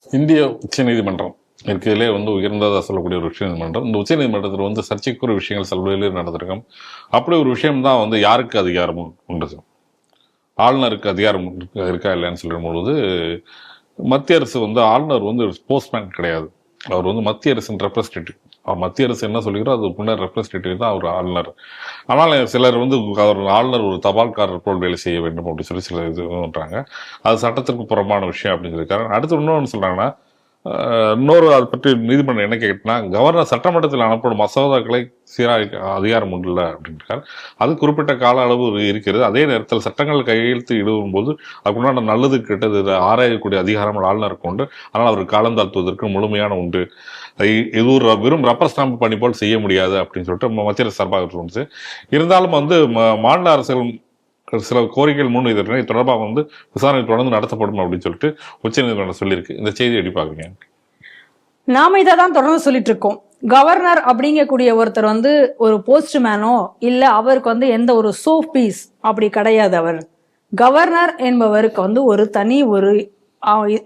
இந்திய உச்சநீதிமன்றம் இருக்கிறதுலே உயர்ந்ததாக சொல்லக்கூடிய ஒரு உச்சநீதிமன்றம். இந்த உச்சநீதிமன்றத்தில் சர்ச்சைக்குரிய விஷயங்கள் பல்வேறு நடந்திருக்கும். அப்படி ஒரு விஷயம்தான் யாருக்கு அதிகாரம் உண்டு, ஆளுநருக்கு அதிகாரம் இருக்கா இல்லைன்னு சொல்லும் பொழுது, மத்திய அரசு ஆளுநர் போஸ்ட்மேன் கிடையாது. அவர் மத்திய அரசின் ரெப்ரஸன்டேட்டிவ். அவர் மத்திய அரசு என்ன சொல்லிக்கிறோ அது முன்னர் ரெப்ரஸன்டேட்டிவ் தான் அவர் ஆளுநர். ஆனால் சிலர் அவர் ஆளுநர் ஒரு தபால்காரர் போல் வேலை செய்ய வேண்டும் அப்படின்னு சில இது பண்றாங்க. அது சட்டத்திற்கு புறமான விஷயம் அப்படின்னு சொல்லியிருக்காரு. அடுத்து இன்னொன்று சொல்றாங்கன்னா, இன்னொரு அதை பற்றி நீதிமன்றம் என்ன கேட்டுனா, கவர்னர் சட்டமன்றத்தில் அனுப்பப்படும் மசோதாக்களை சீராக அதிகாரம் உண்டுல்ல அப்படின்றார். அது குறிப்பிட்ட கால அளவு இருக்கிறது. அதே நேரத்தில் சட்டங்கள் கையெழுத்து இடுவும் போது அதுக்குண்டான நல்லது கெட்டது ஆராயக்கூடிய அதிகாரம் ஆளுநருக்கு உண்டு. ஆனால் அவர் காலம் தாழ்த்துவதற்கு முழுமையான உண்டு. இது ஒரு வெறும் ரப்பர் ஸ்டாம்ப் பண்ணி போல் செய்ய முடியாது அப்படின்னு சொல்லிட்டு மத்திய அரசு சார்பாக தோணுச்சு. இருந்தாலும் மாநில அரசுகள் சில கோரிக்கைகள் முன்வைத்திருக்கின்றன. இது தொடர்பாக விசாரணை தொடர்ந்து நடத்தப்படும் அப்படின்னு சொல்லிட்டு உச்சநீதிமன்றம் சொல்லியிருக்கு. இந்த செய்தி எப்படி பாக்குறீங்க? நாம இதை தான் தொடர்ந்து சொல்லிட்டு இருக்கோம். கவர்னர் அப்படிங்கக்கூடிய ஒருத்தர் ஒரு போஸ்ட்மேனோ இல்ல அவருக்கு எந்த ஒரு சோப் பீஸ் அப்படி கிடையாது. அவர் கவர்னர் என்பவருக்கு ஒரு தனி ஒரு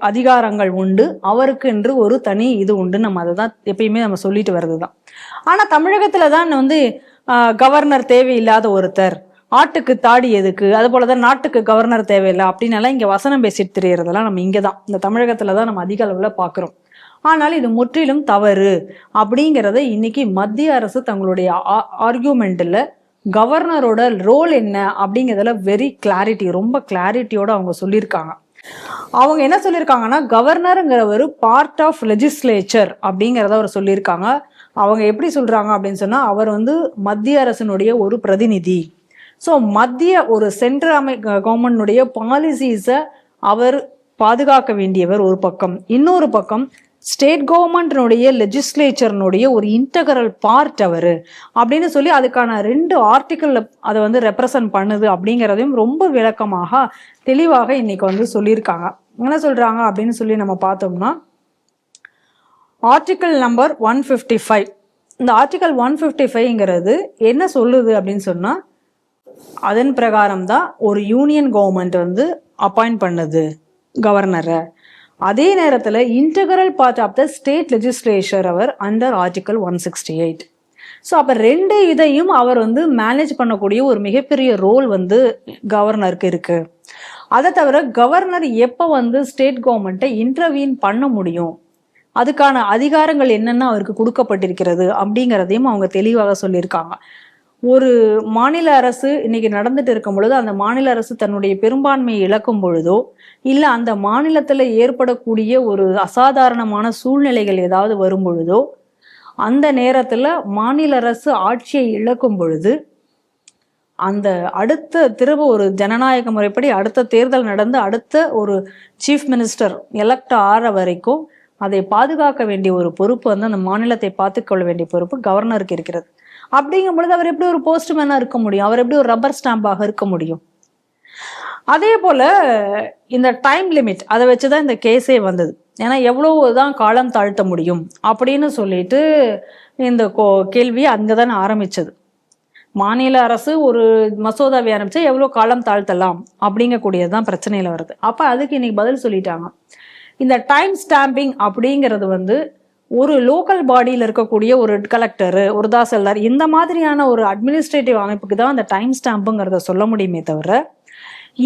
அதிகாரங்கள் உண்டு. அவருக்கு என்று ஒரு தனி இது உண்டு. நம்ம அதை தான் எப்பயுமே நம்ம சொல்லிட்டு வர்றதுதான். ஆனா தமிழகத்துல தான் கவர்னர் தேவையில்லாத ஒருத்தர், ஆட்டுக்கு தாடி எதுக்கு, அது போலதான் நாட்டுக்கு கவர்னர் தேவையில்லை அப்படின்னு எல்லாம் இங்க வசனம் பேசிட்டு தெரியறதெல்லாம் நம்ம இங்கதான் இந்த தமிழகத்துலதான் நம்ம அதிக அளவுல பாக்குறோம். ஆனால் இது முற்றிலும் தவறு அப்படிங்கிறத இன்னைக்கு மத்திய அரசு தங்களுடைய ஆர்கியூமெண்ட்ல கவர்னரோட ரோல் என்ன அப்படிங்கிறதுல வெரி கிளாரிட்டி, ரொம்ப கிளாரிட்டியோட அவங்க சொல்லியிருக்காங்க. அவங்க என்ன சொல்லியிருக்காங்கன்னா, கவர்னருங்கிறவர் பார்ட் ஆஃப் லெஜிஸ்லேச்சர் அப்படிங்கிறத அவர் சொல்லியிருக்காங்க. அவங்க எப்படி சொல்றாங்க அப்படின்னு சொன்னா, அவர் மத்திய அரசினுடைய ஒரு பிரதிநிதி. ஸோ மத்திய ஒரு சென்ட்ரல் கவர்மெண்ட்னுடைய பாலிசிஸை அவர் பாதுகாக்க வேண்டியவர் ஒரு பக்கம். இன்னொரு பக்கம் ஸ்டேட் கவர்மெண்ட்னுடைய லெஜிஸ்லேச்சர்னுடைய ஒரு இன்டகரல் பார்ட் அவர் அப்படின்னு சொல்லி அதுக்கான 2 ஆர்டிக்கல் அதை ரெப்ரசன்ட் பண்ணுது அப்படிங்கிறதையும் ரொம்ப விளக்கமாக தெளிவாக இன்னைக்கு சொல்லியிருக்காங்க. என்ன சொல்றாங்க அப்படின்னு சொல்லி நம்ம பார்த்தோம்னா, ஆர்டிக்கல் நம்பர் 155. இந்த ஆர்டிக்கல் 155ங்கிறது என்ன சொல்லுது அப்படின்னு சொன்னா, அதன் பிரகாரம் தான் ஒரு யூனியன் கவர்மெண்ட் அப்பாயிண்ட் பண்ணுது கவர்னரை. அதே நேரத்தில் integral part of the state legislature அவர் அண்டர் ஆர்டிக்கல் 168. ஸோ அப்போ 2 இதையும் அவர் மேனேஜ் பண்ணக்கூடிய ஒரு மிகப்பெரிய ரோல் கவர்னருக்கு இருக்கு. அதை தவிர கவர்னர் எப்போ ஸ்டேட் கவர்மெண்ட்டை இன்டர்வீன் பண்ண முடியும், அதுக்கான அதிகாரங்கள் என்னென்ன அவருக்கு கொடுக்கப்பட்டிருக்கிறது அப்படிங்கிறதையும் அவங்க தெளிவாக சொல்லியிருக்காங்க. ஒரு மாநில அரசு இன்னைக்கு நடந்துட்டு இருக்கும் பொழுது அந்த மாநில அரசு தன்னுடைய பெரும்பான்மையை இழக்கும் பொழுதோ இல்லை அந்த மாநிலத்தில் ஏற்படக்கூடிய ஒரு அசாதாரணமான சூழ்நிலைகள் ஏதாவது வரும் பொழுதோ, அந்த நேரத்தில் மாநில அரசு ஆட்சியை இழக்கும் பொழுது அந்த அடுத்த திரும்ப ஒரு ஜனநாயக முறைப்படி அடுத்த தேர்தல் நடந்து அடுத்த ஒரு சீஃப் மினிஸ்டர் எலெக்ட் ஆகிற வரைக்கும் அதை பாதுகாக்க வேண்டிய ஒரு பொறுப்பு அந்த மாநிலத்தை பார்த்துக்கொள்ள வேண்டிய பொறுப்பு கவர்னருக்கு இருக்கிறது. அப்படிங்கும் பொழுது அவர் எப்படி ஒரு போஸ்ட்மேனா இருக்க முடியும்? அவர் எப்படி ஒரு ரப்பர் ஸ்டாம்பாக இருக்க முடியும்? அதே போல இந்த டைம் லிமிட் அதை வச்சுதான் இந்த கேஸே வந்தது. ஏன்னா எவ்வளவுதான் காலம் தாழ்த்த முடியும் அப்படின்னு சொல்லிட்டு இந்த கேள்வி அங்கதான் ஆரம்பிச்சது. மாநில அரசு ஒரு மசோதாவை ஆரம்பிச்சா எவ்வளவு காலம் தாழ்த்தலாம் அப்படிங்கக்கூடியதுதான் பிரச்சனையில வருது. அப்ப அதுக்கு இன்னைக்கு பதில் சொல்லிட்டாங்க. இந்த டைம் ஸ்டாம்பிங் அப்படிங்கிறது ஒரு லோக்கல் பாடியில் இருக்கக்கூடிய ஒரு கலெக்டர், ஒரு தாசில்தார், இந்த மாதிரியான ஒரு அட்மினிஸ்ட்ரேட்டிவ் அமைப்புக்கு தான் அந்த டைம் ஸ்டாம்புங்கிறத சொல்ல முடியுமே தவிர,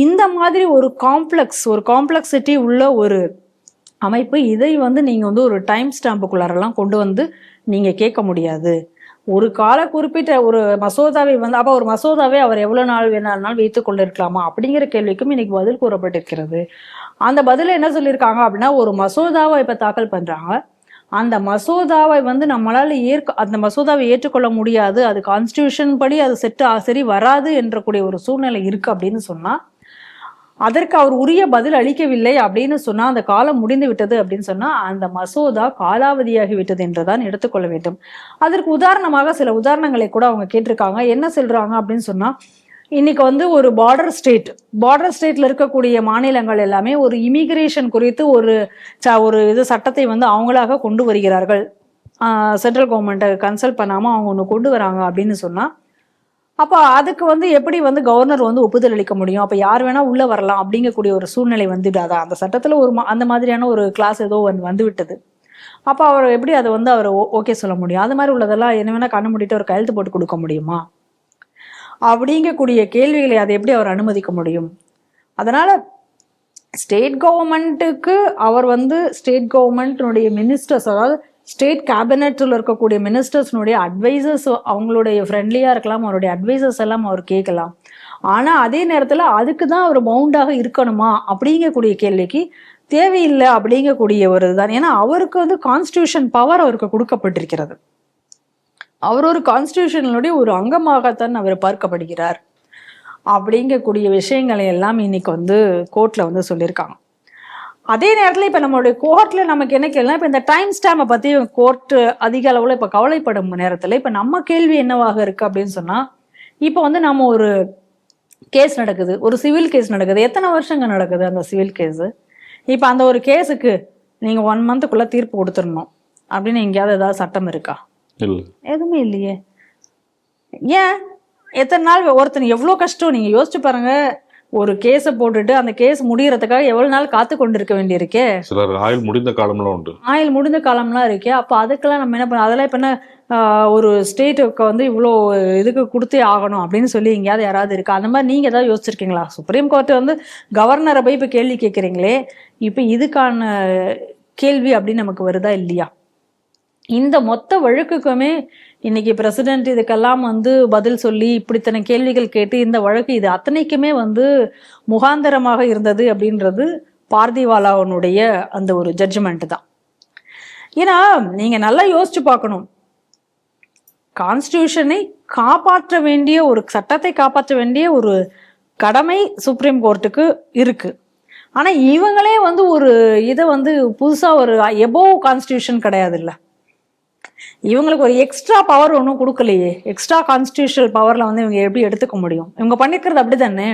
இந்த மாதிரி ஒரு காம்ப்ளெக்சிட்டி உள்ள ஒரு அமைப்பு இதை நீங்க ஒரு டைம் ஸ்டாம்புக்குள்ளாரெல்லாம் கொண்டு நீங்க கேட்க முடியாது. ஒரு கால குறிப்பிட்ட ஒரு மசோதாவை அப்ப ஒரு மசோதாவை அவர் எவ்வளவு நாள் வேணாலும் வைத்துக் கொண்டிருக்கலாமா அப்படிங்கிற கேள்விக்கும் இன்னைக்கு பதில் கூறப்பட்டிருக்கிறது. அந்த பதில என்ன சொல்லியிருக்காங்க அப்படின்னா, ஒரு மசோதாவை இப்ப தாக்கல் பண்றாங்க, அந்த மசோதாவை நம்மளால அந்த மசோதாவை ஏற்றுக்கொள்ள முடியாது, அது கான்ஸ்டிடியூஷன் படி அது சரி வராது என்ற கூடிய ஒரு சூழ்நிலை இருக்கு அப்படின்னு சொன்னா, அதற்கு அவர் உரிய பதில் அளிக்கவில்லை அப்படின்னு சொன்னா, அந்த காலம் முடிந்து விட்டது அப்படின்னு சொன்னா அந்த மசோதா காலாவதியாகி விட்டது என்றுதான் எடுத்துக்கொள்ள வேண்டும். அதற்கு உதாரணமாக சில உதாரணங்களை கூட அவங்க கேட்டிருக்காங்க. என்ன சொல்றாங்க அப்படின்னு சொன்னா, இன்னைக்கு ஒரு பார்டர் ஸ்டேட்ல இருக்கக்கூடிய மாநிலங்கள் எல்லாமே ஒரு இமிகிரேஷன் குறித்து ஒரு இது சட்டத்தை அவங்களாக கொண்டு வருகிறார்கள். சென்ட்ரல் கவர்மெண்ட்டை கன்சல்ட் பண்ணாம அவங்க ஒன்று கொண்டு வராங்க அப்படின்னு சொன்னா, அப்போ அதுக்கு வந்து எப்படி வந்து கவர்னர் வந்து ஒப்புதல் அளிக்க முடியும்? அப்ப யார் வேணா உள்ள வரலாம் அப்படிங்கக்கூடிய ஒரு சூழ்நிலை வந்துடாதா? அந்த சட்டத்துல அந்த மாதிரியான ஒரு கிளாஸ் ஏதோ வந்து விட்டது. அப்ப அவர் எப்படி அதை வந்து அவர் ஓகே சொல்ல முடியும்? அது மாதிரி உள்ளதெல்லாம் என்ன வேணா கண்ணு மூடிட்டு ஒரு கையெழுத்து போட்டு கொடுக்க முடியுமா? அப்படிங்கக்கூடிய கேள்விகளை அதை எப்படி அவர் அனுமதிக்க முடியும்? அதனால ஸ்டேட் கவர்மெண்ட்டுக்கு அவர் வந்து ஸ்டேட் கவர்மெண்ட்னுடைய மினிஸ்டர்ஸ், அதாவது ஸ்டேட் கேபினெட்ல இருக்கக்கூடிய மினிஸ்டர்ஸ்னுடைய அட்வைசர்ஸ், அவங்களுடைய ஃப்ரெண்ட்லியா இருக்கலாம், அவருடைய அட்வைசர்ஸ் எல்லாம் அவர் கேட்கலாம். ஆனா அதே நேரத்துல அதுக்கு தான் அவர் பவுண்டாக இருக்கணுமா அப்படிங்கக்கூடிய கேள்விக்கு தேவையில்லை அப்படிங்கக்கூடிய ஒரு இதுதான். ஏன்னா அவருக்கு வந்து கான்ஸ்டியூஷன் பவர் அவருக்கு கொடுக்கப்பட்டிருக்கிறது. அவர் ஒரு கான்ஸ்டியூஷனுடைய ஒரு அங்கமாகத்தான் அவர் பார்க்கப்படுகிறார் அப்படிங்கக்கூடிய விஷயங்களை எல்லாம் இன்னைக்கு வந்து கோர்ட்ல வந்து சொல்லியிருக்காங்க. அதே நேரத்தில் இப்போ நம்மளுடைய கோர்ட்ல நமக்கு என்ன கேள்வி, இப்போ இந்த டைம் ஸ்டாம்பை பற்றி கோர்ட் அதிக அளவில் இப்போ கவலைப்படும் நேரத்தில் இப்போ நம்ம கேள்வி என்னவாக இருக்கு அப்படின்னு சொன்னா, இப்போ வந்து நம்ம ஒரு கேஸ் நடக்குது, ஒரு சிவில் கேஸ் நடக்குது. எத்தனை வருஷங்க நடக்குது அந்த சிவில் கேஸு? இப்போ அந்த ஒரு கேஸுக்கு நீங்க 1 மந்த்துக்குள்ள தீர்ப்பு கொடுத்துடணும் அப்படின்னு எங்கேயாவது ஏதாவது சட்டம் இருக்கா? இல்லை, எதுவுமே இல்லையே. ஏன் எத்தனை நாள் ஒருத்தன் எவ்வளோ கஷ்டம் நீங்க யோசிச்சு பாருங்க. ஒரு கேஸை போட்டுட்டு அந்த கேஸ் முடியறதுக்காக எவ்வளவு நாள் காத்து கொண்டு இருக்க வேண்டியிருக்கே. சிலர் ஆயுள் முடிந்த காலம்லாம் உண்டு. ஆயுள் முடிந்த காலம்லாம் இருக்கே. அப்போ அதுக்கெல்லாம் நம்ம என்ன பண்ண, அதெல்லாம் இப்போ என்ன ஒரு ஸ்டேட்டுக்கு வந்து இவ்வளோ இதுக்கு கொடுத்தே ஆகணும் அப்படின்னு சொல்லி எங்கேயாவது யாராவது இருக்கா? அந்த மாதிரி நீங்க ஏதாவது யோசிச்சிருக்கீங்களா? சுப்ரீம் கோர்ட் வந்து கவர்னரை போய் இப்போ கேள்வி கேட்குறீங்களே, இப்போ இதுக்கான கேள்வி அப்படின்னு நமக்கு வருதா இல்லையா? இந்த மொத்த வழக்குக்குமே இன்னைக்கு பிரசிடென்ட் இதுக்கெல்லாம் வந்து பதில் சொல்லி இப்படித்தனை கேள்விகள் கேட்டு இந்த வழக்கு இது அத்தனைக்குமே வந்து முகாந்தரமாக இருந்தது அப்படின்றது பார்திவாலாவுடைய அந்த ஒரு ஜட்ஜ்மெண்ட் தான். ஏன்னா நீங்க நல்லா யோசிச்சு பார்க்கணும். கான்ஸ்டியூஷனை காப்பாற்ற வேண்டிய ஒரு சட்டத்தை காப்பாற்ற வேண்டிய ஒரு கடமை சுப்ரீம் கோர்ட்டுக்கு இருக்கு. ஆனா இவங்களே வந்து ஒரு இதை வந்து புதுசா ஒரு எபோவ் கான்ஸ்டியூஷன் கிடையாது இல்ல, இவங்களுக்கு ஒரு எக்ஸ்ட்ரா பவர் ஒன்றும் கொடுக்கலையே. எக்ஸ்ட்ரா கான்ஸ்டியூஷனல் பவர்ல வந்து இவங்க எப்படி எடுத்துக்க முடியும்? இவங்க பண்ணிக்கிறது அப்படித்தானே.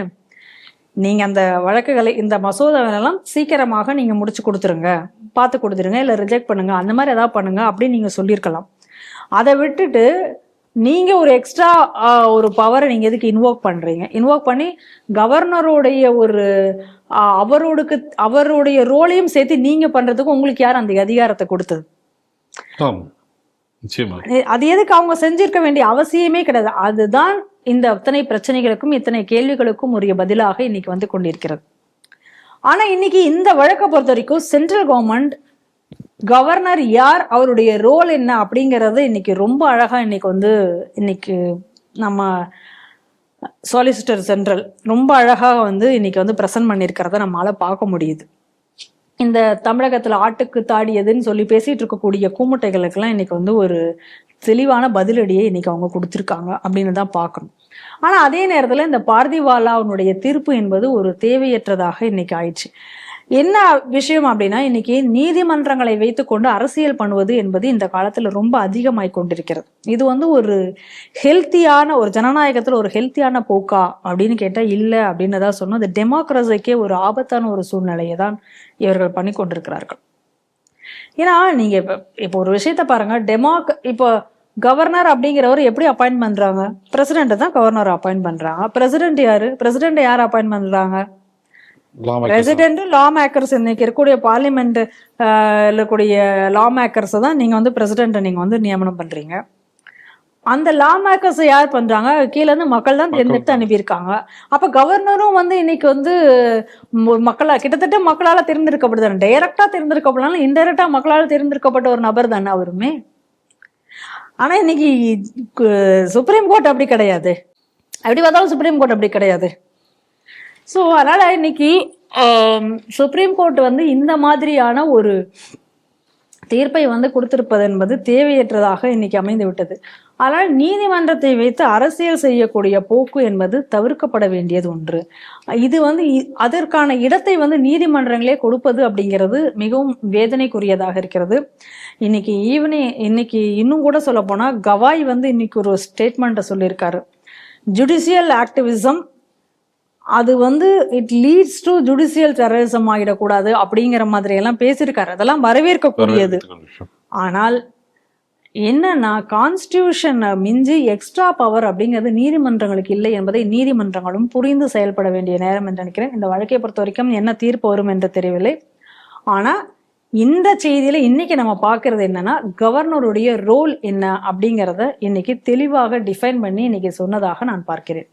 நீங்க அந்த வழக்குகளை, இந்த மசோதாவெல்லாம் சீக்கிரமாக நீங்க முடிச்சு கொடுத்துருங்க, பார்த்து கொடுத்துருங்க, இல்லை ரிஜெக்ட் பண்ணுங்க, அந்த மாதிரி ஏதாவது பண்ணுங்க அப்படின்னு நீங்க சொல்லியிருக்கலாம். அதை விட்டுட்டு நீங்க ஒரு எக்ஸ்ட்ரா ஒரு பவரை நீங்க எதுக்கு இன்வோக் பண்றீங்க? இன்வோக் பண்ணி கவர்னருடைய ஒரு அவருடைய ரோலையும் சேர்த்து நீங்க பண்றதுக்கு உங்களுக்கு யார் அந்த அதிகாரத்தை கொடுத்தது? அது எதுக்கு அவங்க செஞ்சிருக்க வேண்டிய அவசியமே கிடையாது. அதுதான் இந்த அத்தனை பிரச்சனைகளுக்கும் இத்தனை கேள்விகளுக்கும் உரிய பதிலாக இன்னைக்கு வந்து கொண்டிருக்கிறது. ஆனா இன்னைக்கு இந்த வழக்கை பொறுத்த வரைக்கும் சென்ட்ரல் கவர்மெண்ட், கவர்னர் யார், அவருடைய ரோல் என்ன அப்படிங்கறது இன்னைக்கு ரொம்ப அழகா இன்னைக்கு நம்ம சொலிசிட்டர் ஜெனரல் ரொம்ப அழகா வந்து இன்னைக்கு வந்து பிரசன்ட் பண்ணியிருக்கிறத நம்மளால பார்க்க முடியுது. இந்த தமிழகத்துல ஆட்டுக்கு தாடியதுன்னு சொல்லி பேசிட்டு இருக்கக்கூடிய கூமுட்டைகளுக்கெல்லாம் இன்னைக்கு வந்து ஒரு தெளிவான பதிலடியை இன்னைக்கு அவங்க கொடுத்துருக்காங்க அப்படின்னு தான் பார்க்கணும். ஆனா அதே நேரத்துல இந்த பார்திவாலாவுடைய தீர்ப்பு என்பது ஒரு தேவையற்றதாக இன்னைக்கு ஆயிடுச்சு. என்ன விஷயம் அப்படின்னா, இன்னைக்கு நீதிமன்றங்களை வைத்துக்கொண்டு அரசியல் பண்ணுவது என்பது இந்த காலத்துல ரொம்ப அதிகமாய் கொண்டிருக்கிறது. இது வந்து ஒரு ஹெல்த்தியான, ஒரு ஜனநாயகத்துல ஒரு ஹெல்த்தியான போக்கா அப்படின்னு கேட்டா இல்லை அப்படின்னு தான் சொன்னோம். அது டெமோக்ரஸிக்கே ஒரு ஆபத்தான ஒரு சூழ்நிலையை தான் இவர்கள் பண்ணி கொண்டிருக்கிறார்கள். ஏன்னா நீங்க இப்போ ஒரு விஷயத்த பாருங்க, இப்போ கவர்னர் அப்படிங்கிறவர் எப்படி அப்பாயிண்ட் பண்றாங்க? பிரசிடென்ட் தான் கவர்னர் அப்பாயிண்ட் பண்றாங்க. பிரசிடென்ட் யாரு? பிரசிடென்ட் யார் அப்பாயிண்ட் பண்றாங்க? பிரசிடென்ட், லா மேக்கர்ஸ். இன்னைக்கு இருக்கக்கூடிய பார்லிமெண்ட் இருக்கக்கூடிய லா மேக்கர்ஸ் தான் நீங்க வந்து பிரசிடென்ட் நீங்க வந்து நியமனம் பண்றீங்க. அந்த லா மேக்கர்ஸ் யார் பண்றாங்க? கீழே இருந்து மக்கள் தான் தேர்ந்தெடுத்து அனுப்பியிருக்காங்க. அப்ப கவர்னரும் வந்து இன்னைக்கு வந்து கிட்டத்தட்ட மக்களால தேர்ந்தெடுக்கப்படுதானே. டைரக்டா தேர்ந்தெடுக்கப்படலாம், இன்டைரக்டா மக்களால் தேர்ந்தெடுக்கப்பட்ட ஒரு நபர் தானே அவருமே. ஆனா இன்னைக்கு சுப்ரீம் கோர்ட் அப்படி கிடையாது. எப்படி பார்த்தாலும் சுப்ரீம் கோர்ட் அப்படி கிடையாது. ஸோ அதனால இன்னைக்கு சுப்ரீம் கோர்ட் வந்து இந்த மாதிரியான ஒரு தீர்ப்பை வந்து கொடுத்திருப்பது என்பது தேவையற்றதாக இன்னைக்கு அமைந்து விட்டது. ஆனால் நீதிமன்றத்தை வைத்து அரசியல் செய்யக்கூடிய போக்கு என்பது தவிர்க்கப்பட வேண்டியது ஒன்று. இது வந்து அதற்கான இடத்தை வந்து நீதிமன்றங்களே கொடுப்பது அப்படிங்கிறது மிகவும் வேதனைக்குரியதாக இருக்கிறது. இன்னைக்கு இன்னும் கூட சொல்ல போனா கவாய் வந்து இன்னைக்கு ஒரு ஸ்டேட்மெண்ட்டை சொல்லியிருக்காரு. ஜுடிஷியல் ஆக்டிவிசம் அது வந்து it leads to judicial terrorism ஆகிடக்கூடாது அப்படிங்கிற மாதிரி எல்லாம் பேசியிருக்காரு. அதெல்லாம் வரவேற்கக்கூடியது. ஆனால் என்னன்னா கான்ஸ்டியூஷனை மிஞ்சி எக்ஸ்ட்ரா பவர் அப்படிங்கிறது நீதிமன்றங்களுக்கு இல்லை என்பதை நீதிமன்றங்களும் புரிந்து செயல்பட வேண்டிய நேரம் என்று நினைக்கிறேன். இந்த வழக்கை பொறுத்த வரைக்கும் என்ன தீர்ப்பு வரும் என்று தெரியவில்லை. ஆனா இந்த செய்தியில இன்னைக்கு நம்ம பார்க்கறது என்னன்னா, கவர்னருடைய ரோல் என்ன அப்படிங்கிறத இன்னைக்கு தெளிவாக டிஃபைன் பண்ணி இன்னைக்கு சொன்னதாக நான் பார்க்கிறேன்.